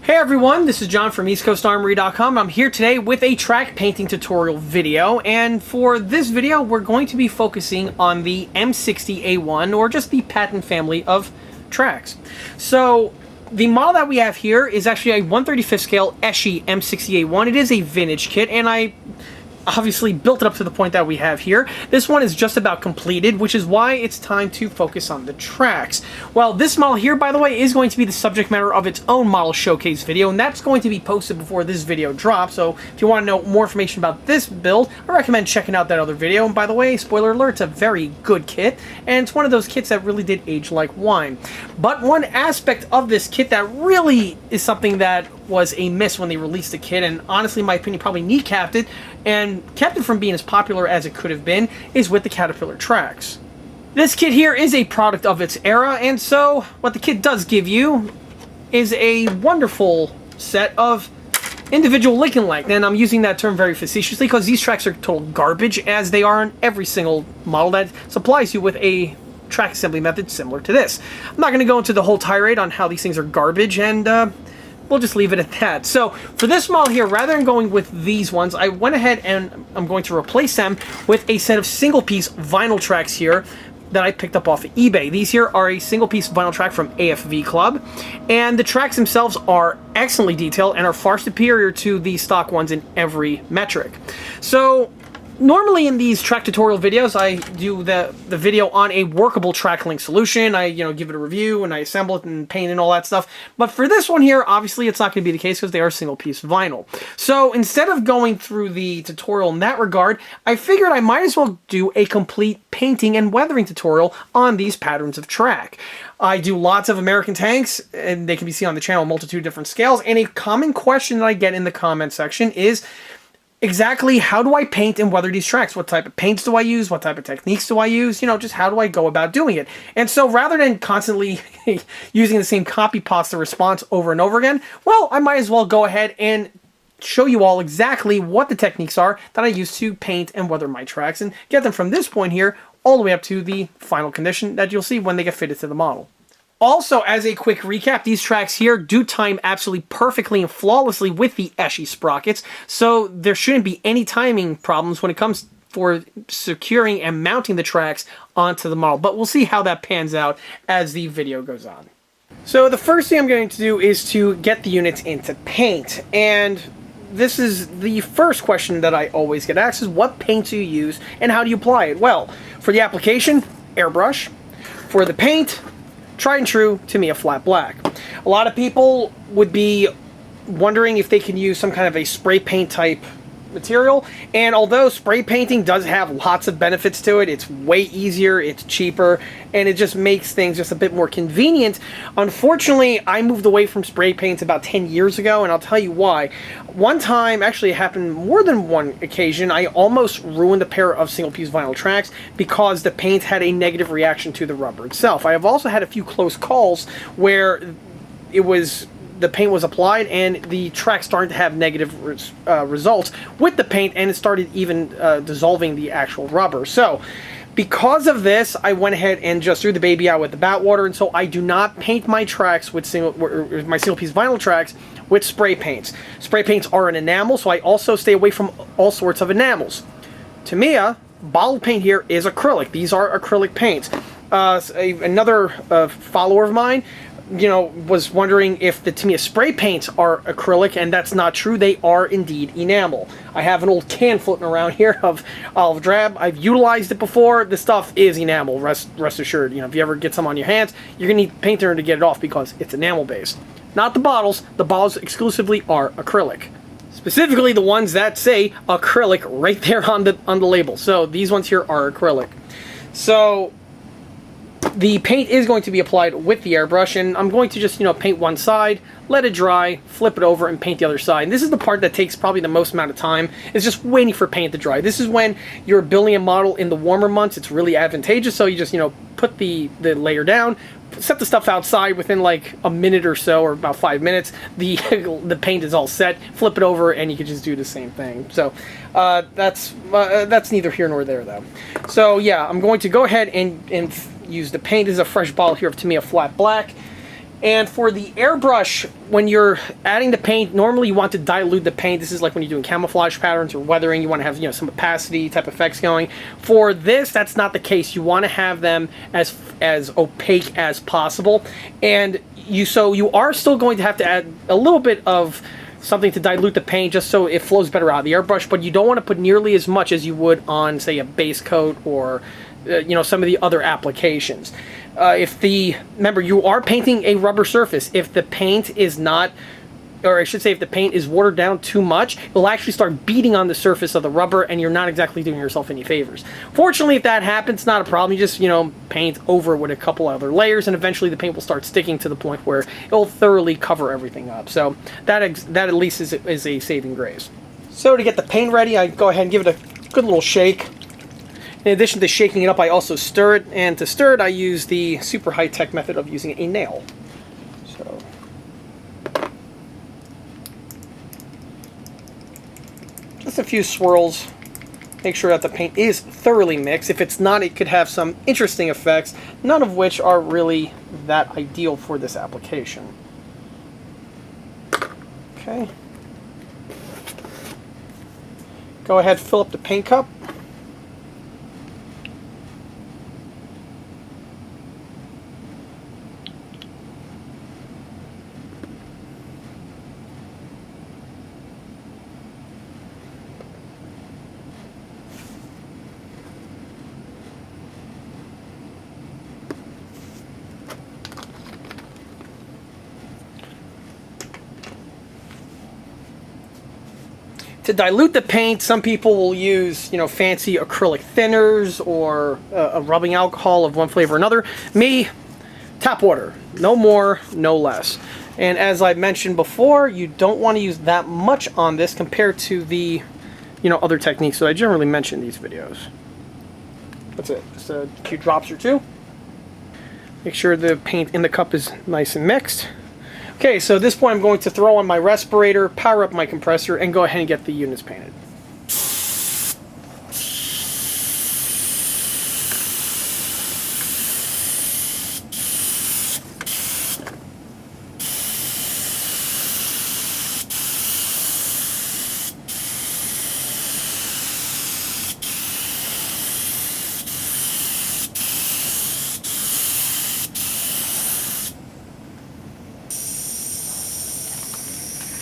Hey everyone, this is John from EastCoastArmory.com. I'm here today with a track painting tutorial video, and for this video we're going to be focusing on the M60A1, or just the patent family of tracks. So the model that we have here is actually a 1/35 scale Eschi M60A1. It is a vintage kit, and I obviously built it up to the point that we have here. This one is just about completed, which is why it's time to focus on the tracks. Well, this model here, by the way, is going to be the subject matter of its own model showcase video, and that's going to be posted before this video drops. So if you want to know more information about this build, I recommend checking out that other video. And by the way, spoiler alert, it's a very good kit, and it's one of those kits that really did age like wine. But one aspect of this kit that really is something that was a miss when they released the kit, and honestly in my opinion probably kneecapped it and kept it from being as popular as it could have been, is with the Caterpillar tracks. This kit here is a product of its era, and so what the kit does give you is a wonderful set of individual Lincoln length, and I'm using that term very facetiously because these tracks are total garbage, as they are on every single model that supplies you with a track assembly method similar to this. I'm not going to go into the whole tirade on how these things are garbage, and we'll just leave it at that. So for this model here, rather than going with these ones, I went ahead and I'm going to replace them with a set of single piece vinyl tracks here that I picked up off of eBay. These here are a single piece vinyl track from AFV Club, and the tracks themselves are excellently detailed and are far superior to the stock ones in every metric. So normally in these track tutorial videos, I do the video on a workable track link solution. I give it a review and I assemble it and paint and all that stuff. But for this one here, obviously it's not going to be the case because they are single piece vinyl. So instead of going through the tutorial in that regard, I figured I might as well do a complete painting and weathering tutorial on these patterns of track. I do lots of American tanks, and they can be seen on the channel, a multitude of different scales. And a common question that I get in the comment section is, exactly how do I paint and weather these tracks? What type of paints do I use? What type of techniques do I use? Just how do I go about doing it? And so rather than constantly using the same copy pasta response over and over again, well, I might as well go ahead and show you all exactly what the techniques are that I use to paint and weather my tracks and get them from this point here all the way up to the final condition that you'll see when they get fitted to the model. Also, as a quick recap, these tracks here do time absolutely perfectly and flawlessly with the Eschi sprockets, so there shouldn't be any timing problems when it comes for securing and mounting the tracks onto the model. But we'll see how that pans out as the video goes on. So the first thing I'm going to do is to get the units into paint, and this is the first question that I always get asked, is what paint do you use and how do you apply it? Well, for the application, airbrush. For the paint, tried and true, Tamiya flat black. A lot of people would be wondering if they can use some kind of a spray paint type material, and although spray painting does have lots of benefits to it, it's way easier, it's cheaper, and it just makes things just a bit more convenient. Unfortunately, I moved away from spray paints about 10 years ago, and I'll tell you why. One time, actually it happened more than one occasion, I almost ruined a pair of single piece vinyl tracks because the paint had a negative reaction to the rubber itself. I have also had a few close calls where the paint was applied and the track started to have negative results with the paint, and it started even dissolving the actual rubber. So because of this, I went ahead and just threw the baby out with the bathwater, and so I do not paint my tracks with my single piece vinyl tracks with spray paints. Spray paints are an enamel, so I also stay away from all sorts of enamels. Tamiya bottled paint here is acrylic. These are acrylic paints. Another follower of mine was wondering if the Tamiya spray paints are acrylic, and that's not true. They are indeed enamel. I have an old can floating around here of olive drab. I've utilized it before. This stuff is enamel, rest assured. If you ever get some on your hands, you're going to need paint thinner to get it off because it's enamel based. Not the bottles. The bottles exclusively are acrylic. Specifically the ones that say acrylic right there on the label. So these ones here are acrylic. So the paint is going to be applied with the airbrush, and I'm going to just, paint one side, let it dry, flip it over, and paint the other side. And this is the part that takes probably the most amount of time, is just waiting for paint to dry. This is when you're building a model in the warmer months. It's really advantageous, so you just, put the layer down, set the stuff outside within like a minute or so, or about 5 minutes. The paint is all set, flip it over, and you can just do the same thing. So that's neither here nor there, though. So yeah, I'm going to go ahead and use the paint. This is a fresh bottle here of Tamiya flat black. And for the airbrush, when you're adding the paint, normally you want to dilute the paint. This is like when you're doing camouflage patterns or weathering, you want to have, you know, some opacity type effects going. For this, that's not the case. You want to have them as opaque as possible. And you are still going to have to add a little bit of something to dilute the paint just so it flows better out of the airbrush, but you don't want to put nearly as much as you would on, say, a base coat or you know, some of the other applications. Remember, you are painting a rubber surface. If the paint is not, or I should say if the paint is watered down too much, it'll actually start beating on the surface of the rubber, and you're not exactly doing yourself any favors. Fortunately, if that happens, not a problem. You just, you know, paint over with a couple other layers, and eventually the paint will start sticking to the point where it'll thoroughly cover everything up. So that at least is a saving grace. So to get the paint ready, I go ahead and give it a good little shake. In addition to shaking it up, I also stir it, and to stir it, I use the super high-tech method of using a nail. So, just a few swirls. Make sure that the paint is thoroughly mixed. If it's not, it could have some interesting effects, none of which are really that ideal for this application. Okay. Go ahead, fill up the paint cup. To dilute the paint, some people will use, you know, fancy acrylic thinners or a rubbing alcohol of one flavor or another. Me, tap water. No more, no less. And as I mentioned before, you don't want to use that much on this compared to the, you know, other techniques that I generally mention in these videos. That's it. Just a few drops or two. Make sure the paint in the cup is nice and mixed. Okay, so at this point I'm going to throw on my respirator, power up my compressor, and go ahead and get the units painted.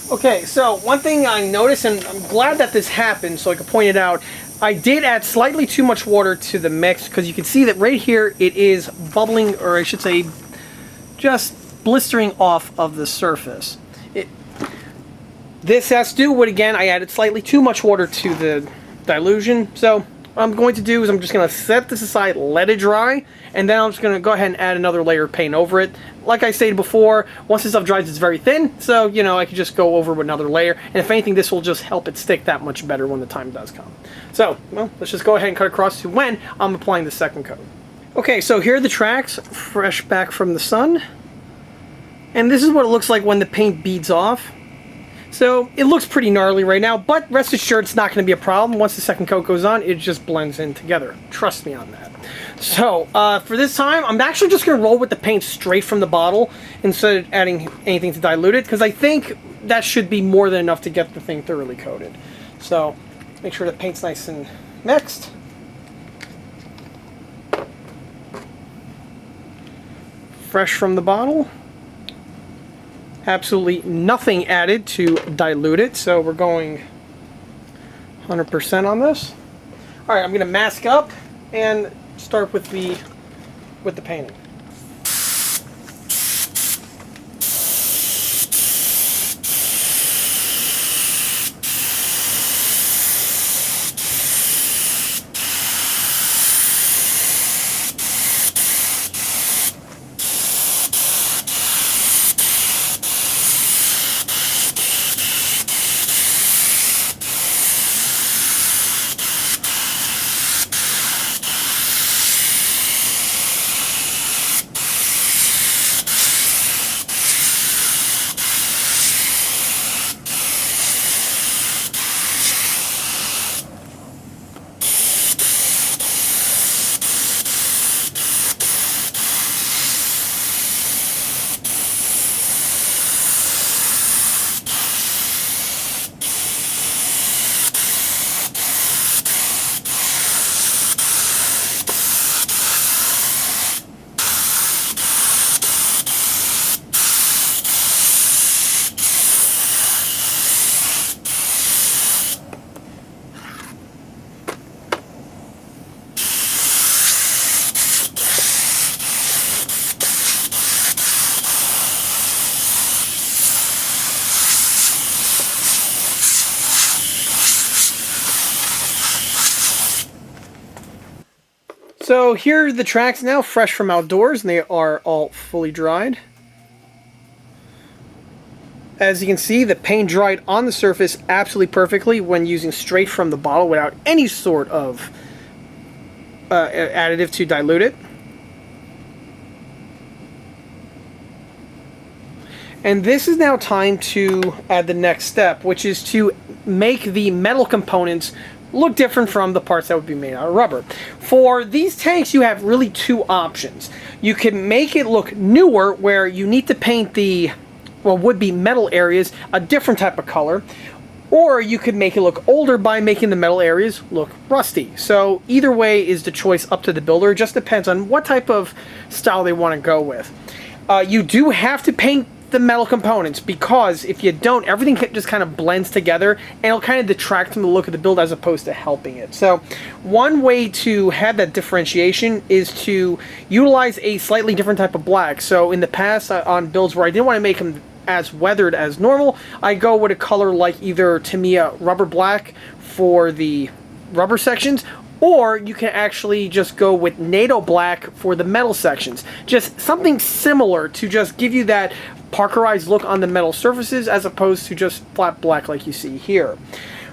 Okay, so one thing I noticed, and I'm glad that this happened so I could point it out, I did add slightly too much water to the mix, because you can see that right here it is bubbling, or I should say just blistering off of the surface. This has to do with, again, I added slightly too much water to the dilution. So what I'm going to do is I'm just going to set this aside, let it dry, and then I'm just going to go ahead and add another layer of paint over it. Like I stated before, once this stuff dries, it's very thin, so, you know, I could just go over with another layer, and if anything, this will just help it stick that much better when the time does come. So, well, let's just go ahead and cut across to when I'm applying the second coat. Okay, so here are the tracks, fresh back from the sun, and this is what it looks like when the paint beads off. So it looks pretty gnarly right now, but rest assured it's not going to be a problem. Once the second coat goes on, it just blends in together. Trust me on that. So for this time, I'm actually just going to roll with the paint straight from the bottle instead of adding anything to dilute it, because I think that should be more than enough to get the thing thoroughly coated. So make sure the paint's nice and mixed. Fresh from the bottle. Absolutely nothing added to dilute it, so we're going 100% on this. All right, I'm going to mask up and start with the painting. So here are the tracks now, fresh from outdoors, and they are all fully dried. As you can see, the paint dried on the surface absolutely perfectly when using straight from the bottle without any sort of additive to dilute it. And this is now time to add the next step, which is to make the metal components look different from the parts that would be made out of rubber. For these tanks, you have really two options. You can make it look newer, where you need to paint the would-be metal areas a different type of color, or you could make it look older by making the metal areas look rusty. So either way is the choice up to the builder. It just depends on what type of style they want to go with. You do have to paint the metal components, because if you don't, everything just kind of blends together and it'll kind of detract from the look of the build as opposed to helping it. So one way to have that differentiation is to utilize a slightly different type of black. So in the past, on builds where I didn't want to make them as weathered as normal, I go with a color like either Tamiya rubber black for the rubber sections, or you can actually just go with NATO black for the metal sections. Just something similar to just give you that Parkerized look on the metal surfaces as opposed to just flat black like you see here.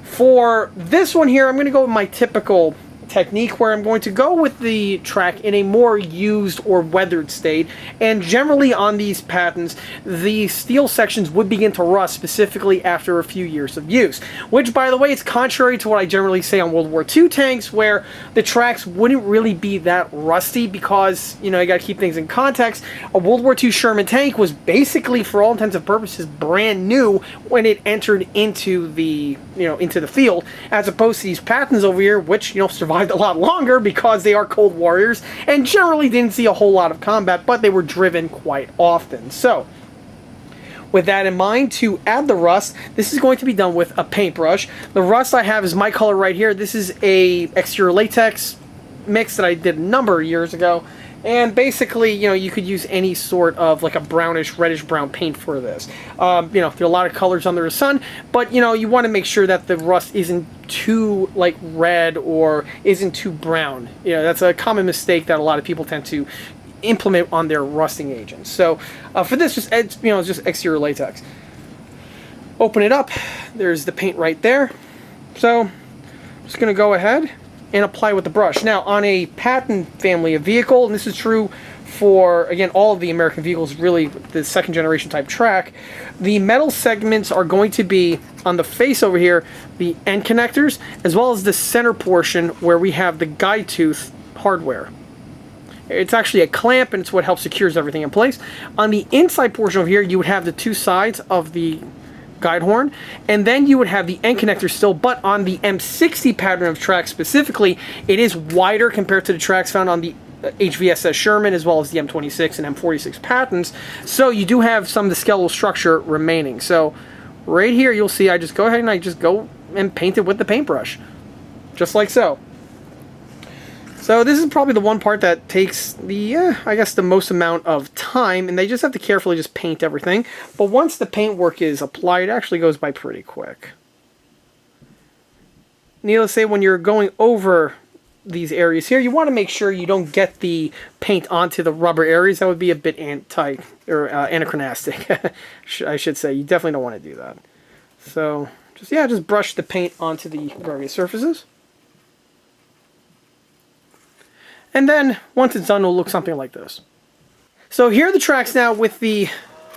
For this one here, I'm going to go with my typical technique, where I'm going to go with the track in a more used or weathered state, and generally on these patents the steel sections would begin to rust specifically after a few years of use, which by the way is contrary to what I generally say on World War II tanks, where the tracks wouldn't really be that rusty, because you gotta keep things in context. A World War II Sherman tank was basically, for all intents and purposes, brand new when it entered into the into the field, as opposed to these patents over here, which survived a lot longer because they are Cold Warriors and generally didn't see a whole lot of combat, but they were driven quite often. So with that in mind, to add the rust, this is going to be done with a paintbrush. The rust I have is my color right here. This is a exterior latex mix that I did a number of years ago. And basically, you could use any sort of like a brownish, reddish brown paint for this. There are a lot of colors under the sun, but you want to make sure that the rust isn't too like red or isn't too brown. That's a common mistake that a lot of people tend to implement on their rusting agents. So for this, just just exterior latex. Open it up. There's the paint right there. So I'm just going to go ahead and apply with the brush. Now, on a patent family of vehicle, and this is true for, again, all of the American vehicles, really the second generation type track, the metal segments are going to be on the face over here, the end connectors, as well as the center portion where we have the guide tooth hardware. It's actually a clamp, and it's what helps secures everything in place. On the inside portion over here, you would have the two sides of the guide horn, and then you would have the end connector still, but on the M60 pattern of tracks specifically, it is wider compared to the tracks found on the HVSS Sherman, as well as the M26 and M46 patents, so you do have some of the skeletal structure remaining. So right here you'll see I just go ahead and I just go and paint it with the paintbrush, just like so. So this is probably the one part that takes the, I guess, the most amount of time, and they just have to carefully just paint everything. But once the paint work is applied, it actually goes by pretty quick. Needless to say, when you're going over these areas here, you want to make sure you don't get the paint onto the rubber areas. That would be a bit anachronistic, I should say. You definitely don't want to do that. So just brush the paint onto the various surfaces. And then, once it's done, it'll look something like this. So here are the tracks now with the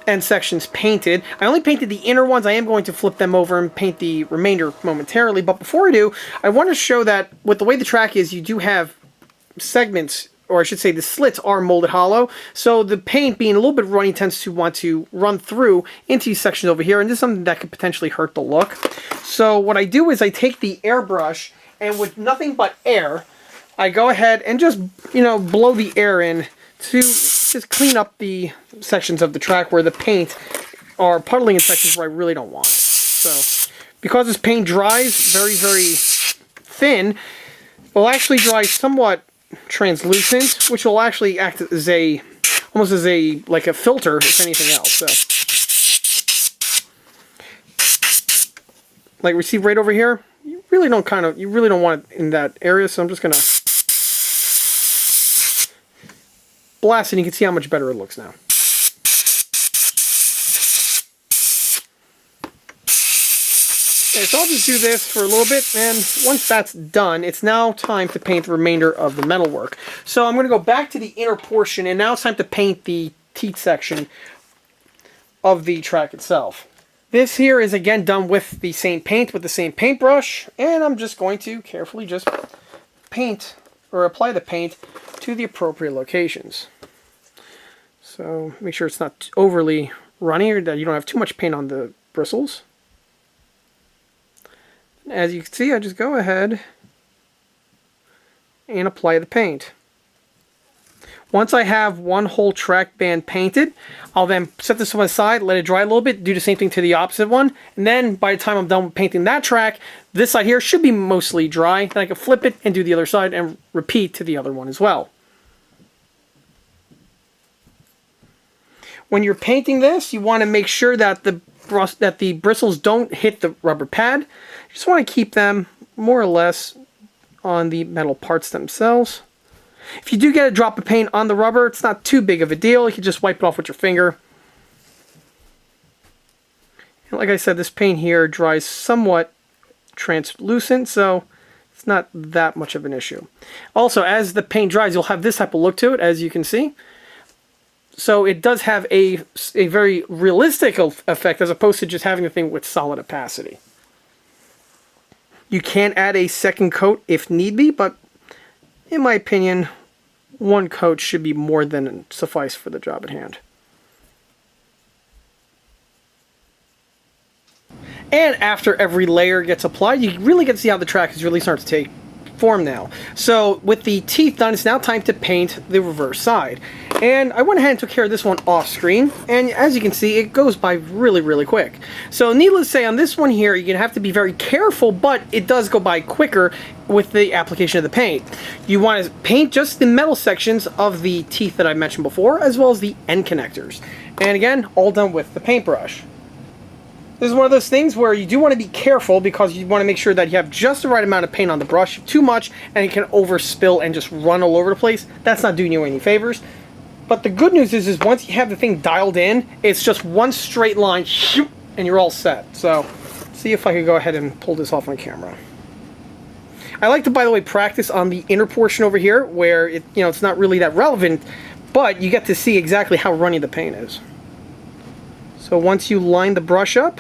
end sections painted. I only painted the inner ones. I am going to flip them over and paint the remainder momentarily. But before I do, I want to show that with the way the track is, you do have segments, or I should say the slits are molded hollow. So the paint, being a little bit runny, tends to want to run through into these sections over here. And this is something that could potentially hurt the look. So what I do is I take the airbrush, and with nothing but air, I go ahead and just, blow the air in to just clean up the sections of the track where the paint are puddling in sections where I really don't want it. So, because this paint dries very, very thin, it will actually dry somewhat translucent, which will actually act as almost as like a filter, if anything else. So, like we see right over here, you really don't want it in that area, so I'm just gonna blast it and you can see how much better it looks now. Okay, so I'll just do this for a little bit, and once that's done, it's now time to paint the remainder of the metalwork. So I'm going to go back to the inner portion, and now it's time to paint the teeth section of the track itself. This here is again done with the same paint, with the same paintbrush, and I'm just going to carefully just paint, or apply the paint to the appropriate locations. So make sure it's not overly runny, or that you don't have too much paint on the bristles. As you can see, I just go ahead and apply the paint. Once I have one whole track band painted, I'll then set this to one side, let it dry a little bit, do the same thing to the opposite one, and then by the time I'm done with painting that track, this side here should be mostly dry. Then I can flip it and do the other side and repeat to the other one as well. When you're painting this, you want to make sure that the bristles don't hit the rubber pad. You just want to keep them more or less on the metal parts themselves. If you do get a drop of paint on the rubber, it's not too big of a deal. You can just wipe it off with your finger. And like I said, this paint here dries somewhat translucent, so it's not that much of an issue. Also, as the paint dries, you'll have this type of look to it, as you can see. So it does have a very realistic effect as opposed to just having the thing with solid opacity. You can add a second coat if need be, but in my opinion, one coat should be more than suffice for the job at hand. And after every layer gets applied, you really get to see how the track is really starting to take form now. So with the teeth done, it's now time to paint the reverse side. And I went ahead and took care of this one off screen, and as you can see, it goes by really quick. So needless to say, on this one here, you're gonna have to be very careful, but it does go by quicker with the application of the paint. You want to paint just the metal sections of the teeth that I mentioned before, as well as the end connectors. And again, all done with the paintbrush. This is one of those things where you do want to be careful because you want to make sure that you have just the right amount of paint on the brush. Too much and it can overspill and just run all over the place. That's not doing you any favors. But the good news is once you have the thing dialed in, it's just one straight line and you're all set. So, see if I can go ahead and pull this off on camera. I like to, by the way, practice on the inner portion over here where it's not really that relevant, but you get to see exactly how runny the paint is. So once you line the brush up,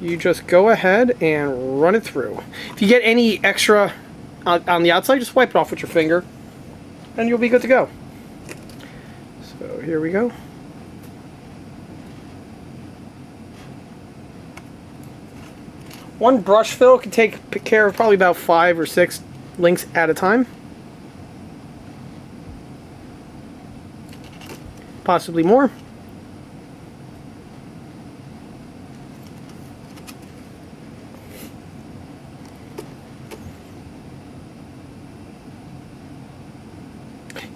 you just go ahead and run it through. If you get any extra on the outside, just wipe it off with your finger and you'll be good to go. So here we go. One brush fill can take care of probably about 5 or 6 links at a time. Possibly more.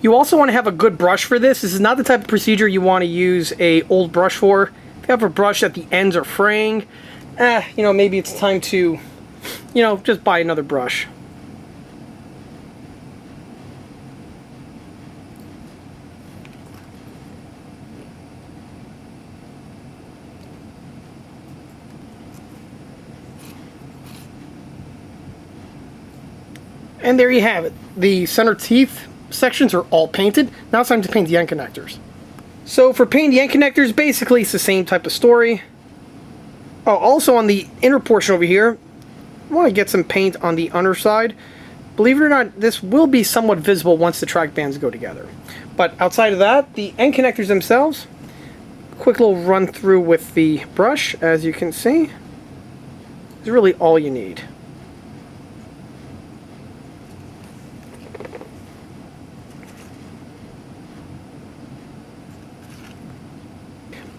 You also want to have a good brush for this. This is not the type of procedure you want to use a old brush for. If you have a brush that the ends are fraying, maybe it's time to, just buy another brush. And there you have it. The center teeth sections are all painted. Now it's time to paint the end connectors. So for painting the end connectors, basically it's the same type of story. Oh, also on the inner portion over here, I want to get some paint on the underside. Believe it or not, this will be somewhat visible once the track bands go together. But outside of that, the end connectors themselves, quick little run through with the brush, as you can see, is really all you need.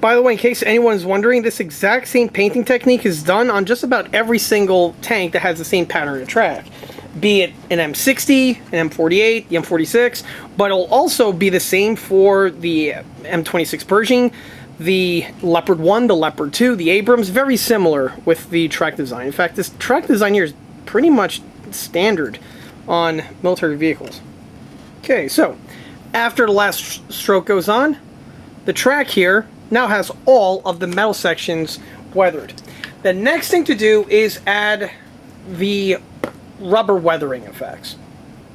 By the way, in case anyone is wondering, this exact same painting technique is done on just about every single tank that has the same pattern of track. Be it an M60, an M48, the M46, but it'll also be the same for the M26 Pershing, the Leopard 1, the Leopard 2, the Abrams, very similar with the track design. In fact, this track design here is pretty much standard on military vehicles. Okay, so After the last stroke goes on, the track here now has all of the metal sections weathered. The next thing to do is add the rubber weathering effects.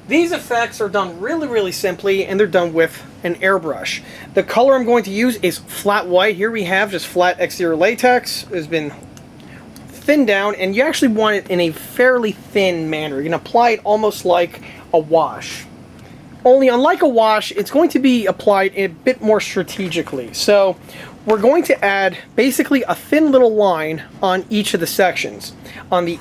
These effects are done really simply, and they're done with an airbrush. The color I'm going to use is flat white. Here we have just flat exterior latex. It has been thinned down, and you actually want it in a fairly thin manner. You can apply it almost like a wash. Only unlike a wash, it's going to be applied a bit more strategically. So we're going to add basically a thin little line on each of the sections, on the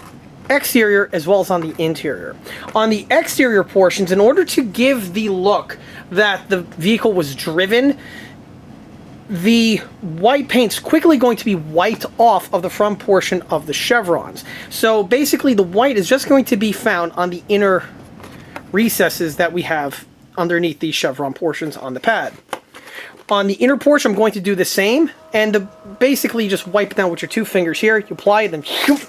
exterior as well as on the interior. On the exterior portions, in order to give the look that the vehicle was driven, the white paint's quickly going to be wiped off of the front portion of the chevrons. So basically the white is just going to be found on the inner recesses that we have underneath these chevron portions on the pad. On the inner portion, I'm going to do the same, and to basically just wipe it down with your two fingers here. You apply it, then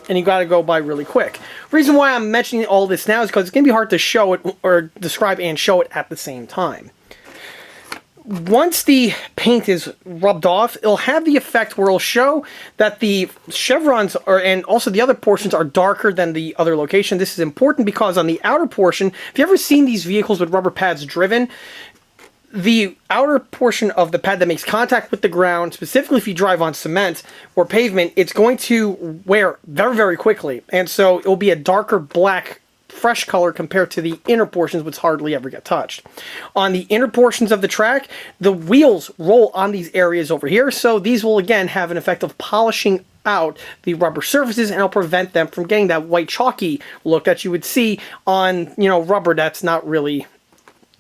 and you got to go by really quick. Reason why I'm mentioning all this now is because it's going to be hard to show it or describe and show it at the same time. Once the paint is rubbed off, it'll have the effect where it'll show that the chevrons are, and also the other portions, are darker than the other location. This is important because on the outer portion, if you've ever seen these vehicles with rubber pads driven, the outer portion of the pad that makes contact with the ground, specifically if you drive on cement or pavement, it's going to wear very quickly. And so it will be a darker black, fresh color compared to the inner portions, which hardly ever get touched. On the inner portions of the track, the wheels roll on these areas over here, so these will again have an effect of polishing out the rubber surfaces, and it'll prevent them from getting that white chalky look that you would see on, rubber that's not really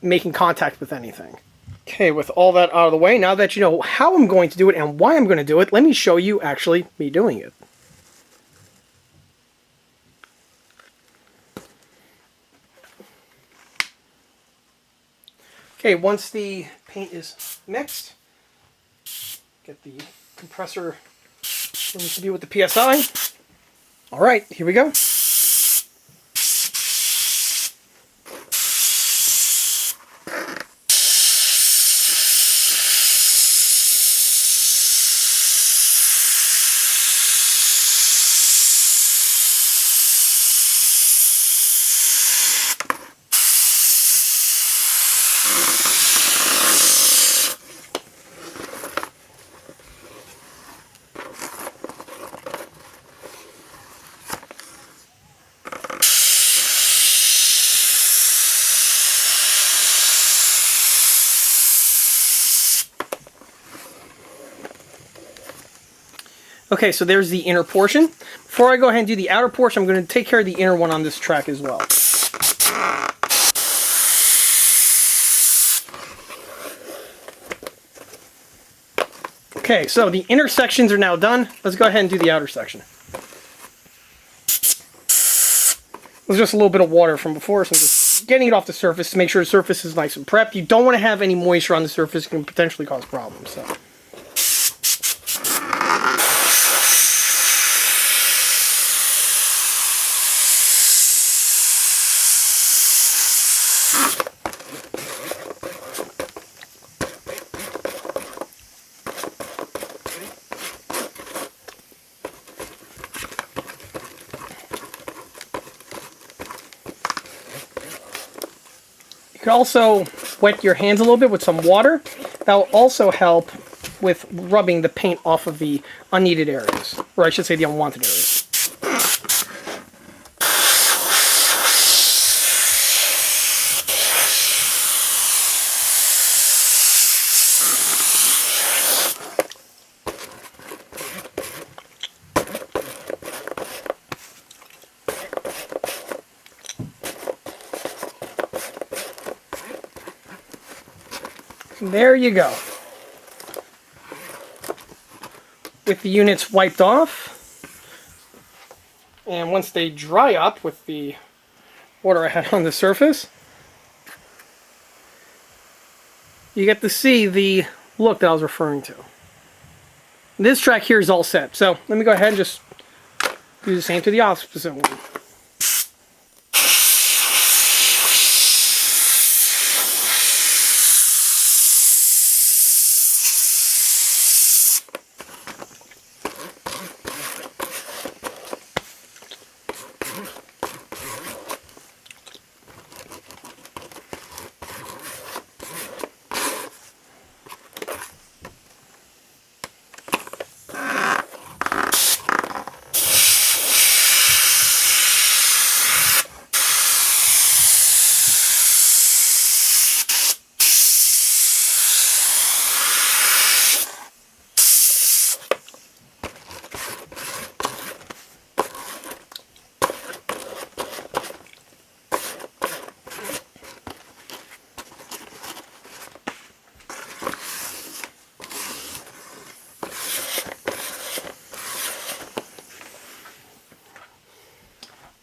making contact with anything. Okay, with all that out of the way, now that you know how I'm going to do it and why I'm going to do it, let me show you actually me doing it. Okay, once the paint is mixed, get the compressor where it needs to be with the PSI. All right, here we go. Okay, so there's the inner portion. Before I go ahead and do the outer portion, I'm going to take care of the inner one on this track as well. Okay, so the inner sections are now done. Let's go ahead and do the outer section. There's just a little bit of water from before, so I'm just getting it off the surface to make sure the surface is nice and prepped. You don't want to have any moisture on the surface. It can potentially cause problems. So. You can also wet your hands a little bit with some water. That will also help with rubbing the paint off of the unneeded areas, or I should say the unwanted areas. There you go. With the units wiped off, and once they dry up with the water I had on the surface, you get to see the look that I was referring to. This track here is all set, so let me go ahead and just do the same to the opposite one.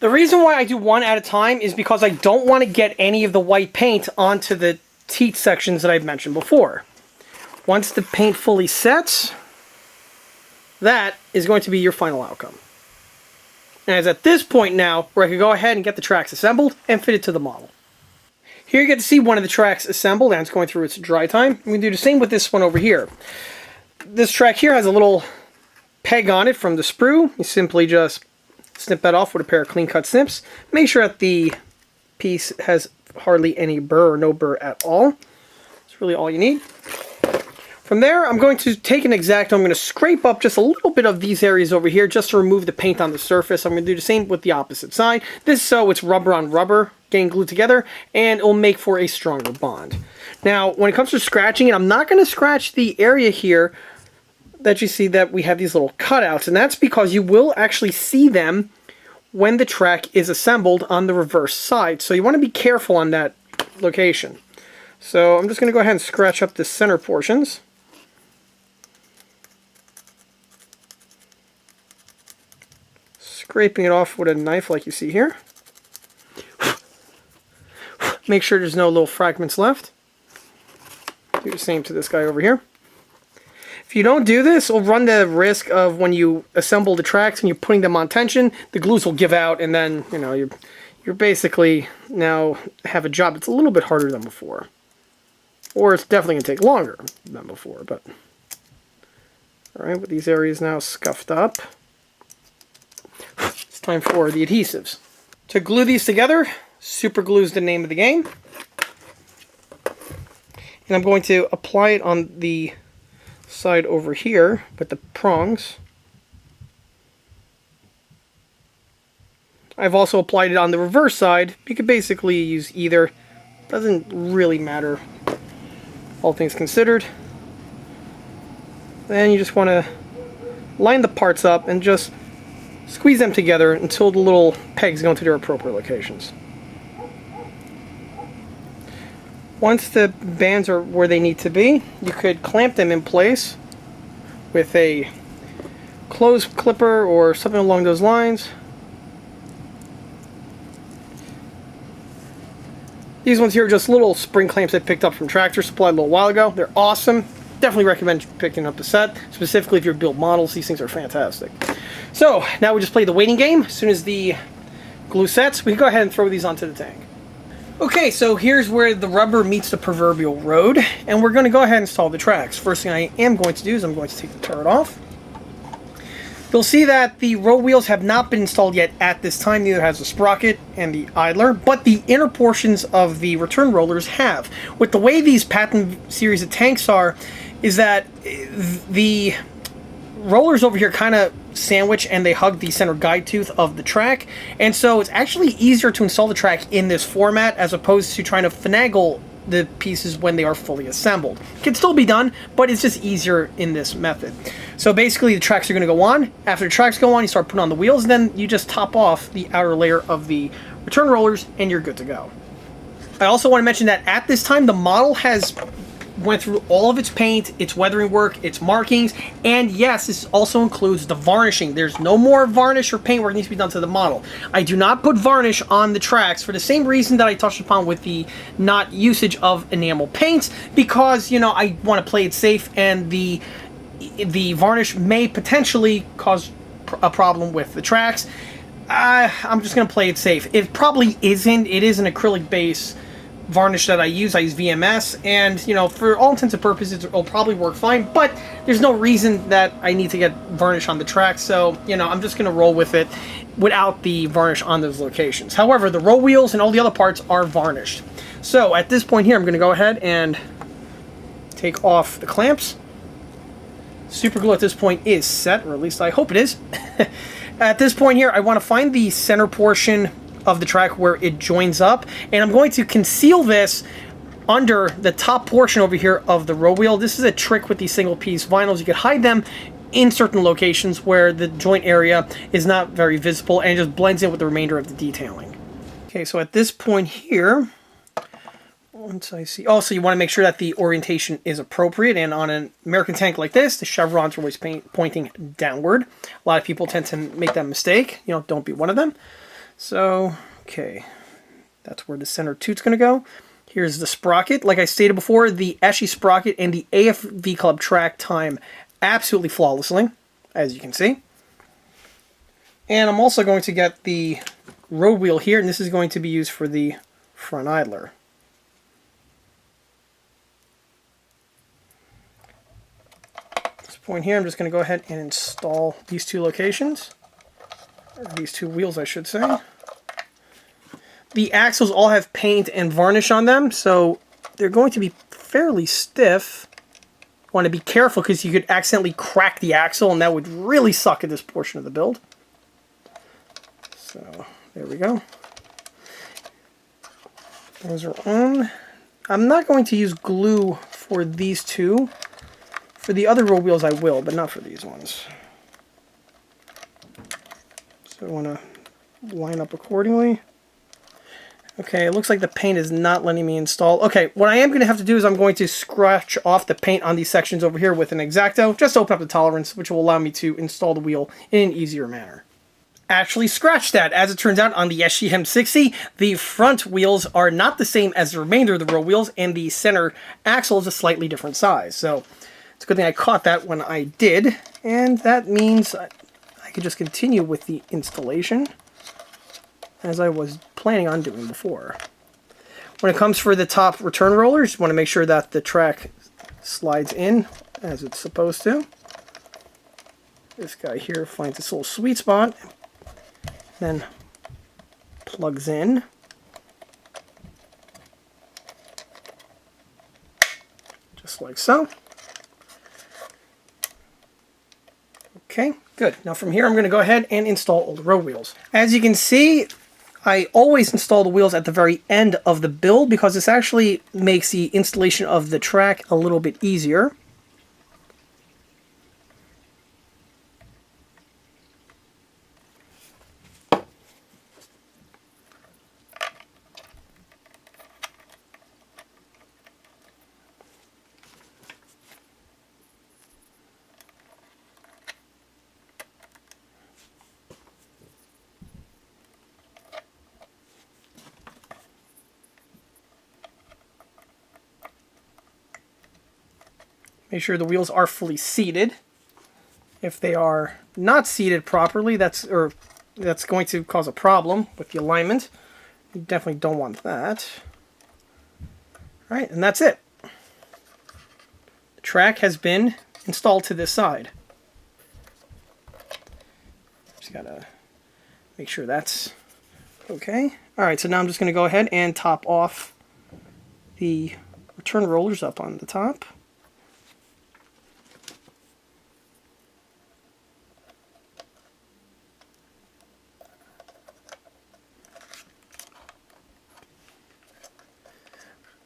The reason why I do one at a time is because I don't want to get any of the white paint onto the teeth sections that I've mentioned before. Once the paint fully sets, that is going to be your final outcome. And it's at this point now where I can go ahead and get the tracks assembled and fit it to the model. Here you get to see one of the tracks assembled and it's going through its dry time. We can do the same with this one over here. This track here has a little peg on it from the sprue. You simply just snip that off with a pair of clean cut snips. Make sure that the piece has hardly any burr or no burr at all. That's really all you need. From there, I'm going to take an X-Acto. I'm going to scrape up just a little bit of these areas over here just to remove the paint on the surface. I'm going to do the same with the opposite side. This so it's rubber on rubber getting glued together, and it will make for a stronger bond. Now, when it comes to scratching it, I'm not going to scratch the area here that you see that we have these little cutouts, and that's because you will actually see them when the track is assembled on the reverse side. So you want to be careful on that location. So I'm just going to go ahead and scratch up the center portions. Scraping it off with a knife like you see here. Make sure there's no little fragments left. Do the same to this guy over here. If you don't do this, you'll run the risk of when you assemble the tracks and you're putting them on tension, the glues will give out, and then you're basically now have a job that's a little bit harder than before. Or it's definitely going to take longer than before. But alright, with these areas now scuffed up, it's time for the adhesives. To glue these together, super glue is the name of the game. And I'm going to apply it on the side over here with the prongs. I've also applied it on the reverse side. You could basically use either. Doesn't really matter, all things considered. Then you just want to line the parts up and just squeeze them together until the little pegs go into their appropriate locations. Once the bands are where they need to be, you could clamp them in place with a clothes clipper or something along those lines. These ones here are just little spring clamps I picked up from Tractor Supply a little while ago. They're awesome. Definitely recommend picking up the set, specifically if you build models. These things are fantastic. So now we just play the waiting game. As soon as the glue sets, we can go ahead and throw these onto the tank. Okay, so here's where the rubber meets the proverbial road, and we're going to go ahead and install the tracks. First thing I am going to do is I'm going to take the turret off. You'll see that the roll wheels have not been installed yet at this time, neither has the sprocket and the idler, but the inner portions of the return rollers have. With the way these patent series of tanks are, is that the rollers over here kind of sandwich and they hug the center guide tooth of the track, and so it's actually easier to install the track in this format as opposed to trying to finagle the pieces when they are fully assembled. It can still be done, but it's just easier in this method. So basically the tracks are going to go on. After the tracks go on, you start putting on the wheels, and then you just top off the outer layer of the return rollers and you're good to go. I also want to mention that at this time the model has went through all of its paint, its weathering work, its markings, and yes, this also includes the varnishing. There's no more varnish or paint work that needs to be done to the model. I do not put varnish on the tracks for the same reason that I touched upon with the not usage of enamel paints, because, I want to play it safe, and the varnish may potentially cause a problem with the tracks. I'm just going to play it safe. It probably isn't. It is an acrylic base varnish that I use VMS, and for all intents and purposes it'll probably work fine, but there's no reason that I need to get varnish on the track, so I'm just gonna roll with it without the varnish on those locations. However, the roll wheels and all the other parts are varnished. So at this point here I'm gonna go ahead and take off the clamps. Super glue at this point is set, or at least I hope it is. At this point here I want to find the center portion of the track where it joins up, and I'm going to conceal this under the top portion over here of the roll wheel. This is a trick with these single piece vinyls. You can hide them in certain locations where the joint area is not very visible and it just blends in with the remainder of the detailing. Okay, so at this point here, once I see, also you want to make sure that the orientation is appropriate, and on an American tank like this, the chevrons are always pointing downward. A lot of people tend to make that mistake. Don't be one of them. So, okay, that's where the center toot's going to go. Here's the sprocket. Like I stated before, the Eschi sprocket and the AFV Club track time absolutely flawlessly, as you can see. And I'm also going to get the road wheel here, and this is going to be used for the front idler. At this point here, I'm just going to go ahead and install these two locations, or these two wheels, I should say. The axles all have paint and varnish on them, so they're going to be fairly stiff. You want to be careful because you could accidentally crack the axle, and that would really suck at this portion of the build. So, there we go. Those are on. I'm not going to use glue for these two. For the other road wheels I will, but not for these ones. So I want to line up accordingly. Okay, it looks like the paint is not letting me install. Okay, what I am going to have to do is I'm going to scratch off the paint on these sections over here with an X-Acto, just to open up the tolerance, which will allow me to install the wheel in an easier manner. Actually scratched that. As it turns out, on the Eschi M60, the front wheels are not the same as the remainder of the road wheels, and the center axle is a slightly different size. So it's a good thing I caught that when I did, and that means I could just continue with the installation as I was planning on doing before. When it comes for the top return rollers, you want to make sure that the track slides in as it's supposed to. This guy here finds its little sweet spot, then plugs in. Just like so. Okay, good. Now from here I'm going to go ahead and install all the road wheels. As you can see, I always install the wheels at the very end of the build because this actually makes the installation of the track a little bit easier. Make sure the wheels are fully seated. If they are not seated properly, that's going to cause a problem with the alignment. You definitely don't want that. All right, and that's it. The track has been installed to this side. Just gotta make sure that's okay. All right, so now I'm just going to go ahead and top off the return rollers up on the top.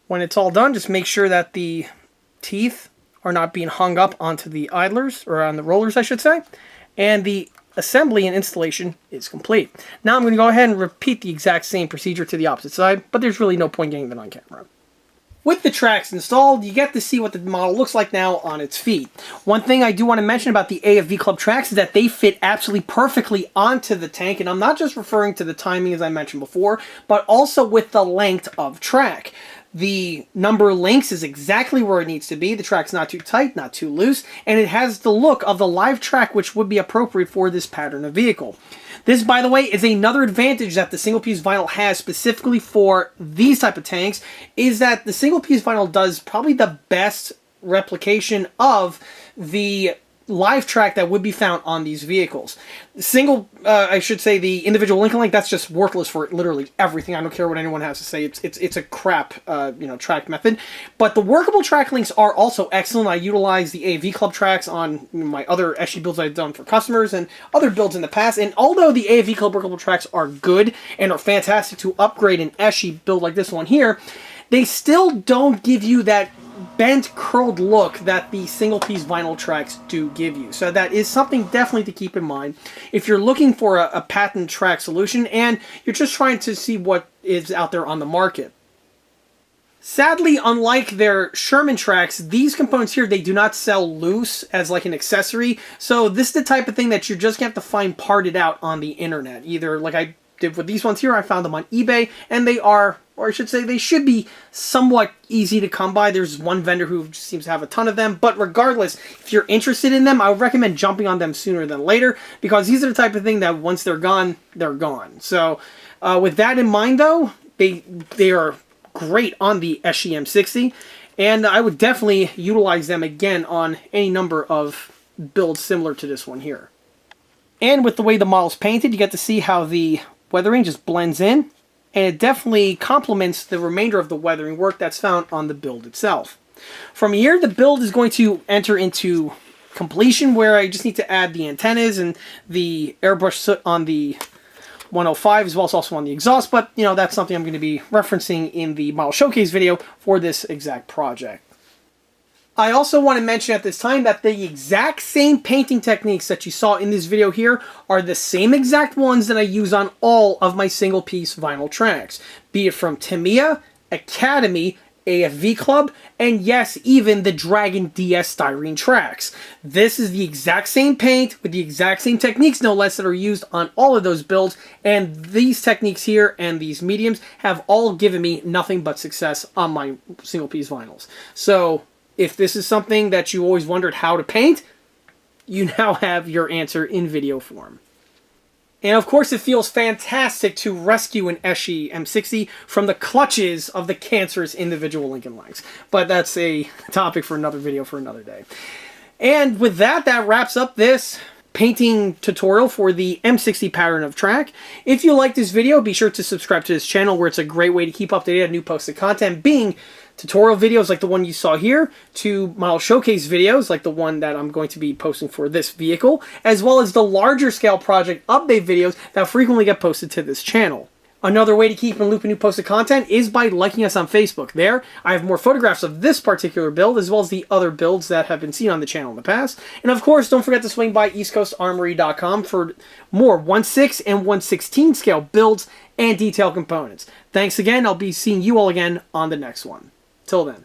When it's all done, just make sure that the teeth are not being hung up onto the idlers, or on the rollers, I should say, and the assembly and installation is complete. Now I'm going to go ahead and repeat the exact same procedure to the opposite side, but there's really no point getting that on camera. With the tracks installed, you get to see what the model looks like now on its feet. One thing I do want to mention about the AFV Club tracks is that they fit absolutely perfectly onto the tank, and I'm not just referring to the timing as I mentioned before, but also with the length of track. The number links is exactly where it needs to be. The track's not too tight, not too loose, and it has the look of the live track which would be appropriate for this pattern of vehicle. This, by the way, is another advantage that the single-piece vinyl has specifically for these type of tanks, is that the single-piece vinyl does probably the best replication of the live track that would be found on these vehicles. I should say the individual link, that's just worthless for literally everything. I don't care what anyone has to say. It's a crap, track method. But the workable track links are also excellent. I utilize the AFV Club tracks on my other Eschi builds I've done for customers and other builds in the past. And although the AFV Club workable tracks are good and are fantastic to upgrade an Eschi build like this one here, they still don't give you that bent, curled look that the single-piece vinyl tracks do give you. So that is something definitely to keep in mind if you're looking for a patent track solution and you're just trying to see what is out there on the market. Sadly, unlike their Sherman tracks, these components here, they do not sell loose as like an accessory. So this is the type of thing that you're just going to have to find parted out on the internet. Either, like I did with these ones here. I found them on eBay, and they are, or I should say, they should be somewhat easy to come by. There's one vendor who seems to have a ton of them, but regardless, if you're interested in them, I would recommend jumping on them sooner than later, because these are the type of thing that once they're gone, they're gone. So with that in mind, though, they are great on the SE M60, and I would definitely utilize them again on any number of builds similar to this one here. And with the way the model's painted, you get to see how the weathering just blends in, and it definitely complements the remainder of the weathering work that's found on the build itself. From here, the build is going to enter into completion, where I just need to add the antennas and the airbrush soot on the 105, as well as also on the exhaust, but you know, that's something I'm going to be referencing in the model showcase video for this exact project. I also want to mention at this time that the exact same painting techniques that you saw in this video here are the same exact ones that I use on all of my single piece vinyl tracks, be it from Tamiya, Academy, AFV Club, and yes, even the Dragon DS styrene tracks. This is the exact same paint with the exact same techniques, no less, that are used on all of those builds, and these techniques here and these mediums have all given me nothing but success on my single piece vinyls. So if this is something that you always wondered how to paint, you now have your answer in video form. And of course, it feels fantastic to rescue an SE M60 from the clutches of the cancerous individual Lincoln Logs. But that's a topic for another video for another day. And with that, that wraps up this painting tutorial for the M60 pattern of track. If you like this video, be sure to subscribe to this channel, where it's a great way to keep up to date on new posted content, being tutorial videos like the one you saw here, to model showcase videos like the one that I'm going to be posting for this vehicle, as well as the larger scale project update videos that frequently get posted to this channel. Another way to keep in the loop of new posted content is by liking us on Facebook. There, I have more photographs of this particular build, as well as the other builds that have been seen on the channel in the past. And of course, don't forget to swing by EastCoastArmory.com for more 1/6 and 1/16 scale builds and detail components. Thanks again. I'll be seeing you all again on the next one. Till then.